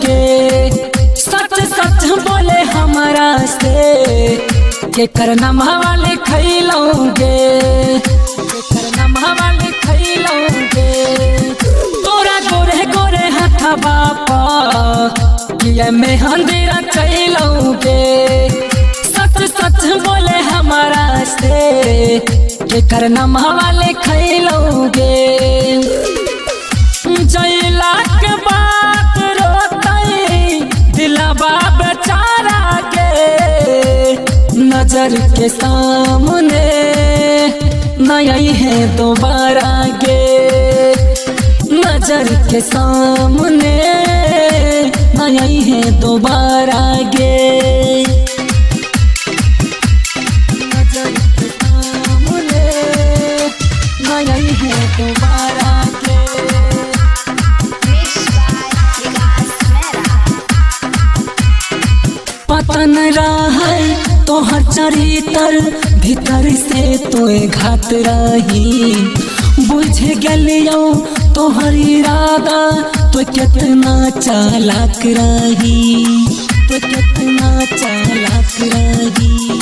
गे। सच सच बोले हमारा से के करना वाले खैलोगे, के करना वाले खैलोगे। तोरा गोरे गोरे हथा बापा ये मेहंदीरा चलोगे। सच सच बोले हमारा से के करना वाले खैलोगे। जैला के बात रोते दिलवा बेचारा के, नजर के सामने नहीं है दोबारा गे। नजर के सामने नहीं है दोबारा गे। नजर के सामने नहीं है दोबारा गे। पतन रहे तोहर चरितर भीतर से तोए घात रही। बुझ गलियो तोहर इरादा तो कितना चालाक रही, तो कितना चालाक रही।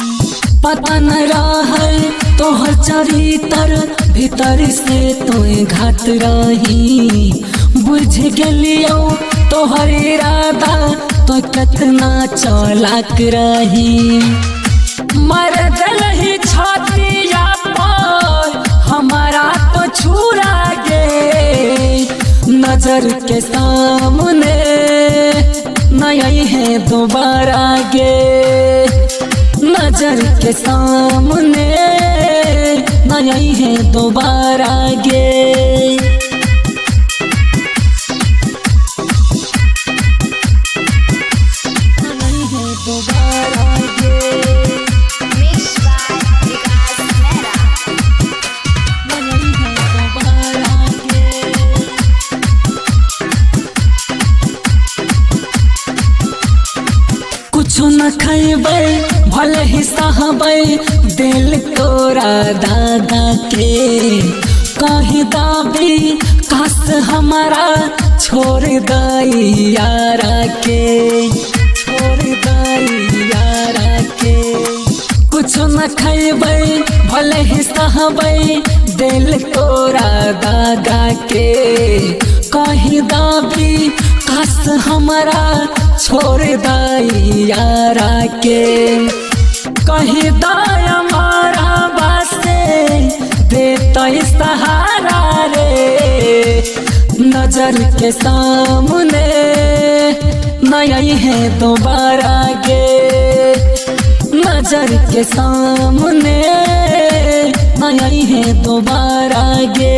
पतन रहे तोहर चरितर भीतर से तोए घात रही। बुझ गलियो तोहर इरादा तो कितना चालाक रही। मर गलही छातिया पर हमारा तो छुरा गे। नजर के सामने नहीं है दोबारा गे। नजर के सामने नहीं है दोबारा गे। कुछो न खैबै भले ही सहबै दिल तोरा दादा के। कही दाबी काश हमारा छोड़ दई यारा के, छोड़ दई यारा के। कुछो न खैबै भले ही सहबै दिल तोरा दादा के। कही दाबी काश हमारा छोड़ दई यारा के। कही दाय हमारा बासे देता सहारा रे। नजर के सामने नहीं है दोबारा गे। नजर के सामने नहीं है दोबारा गे।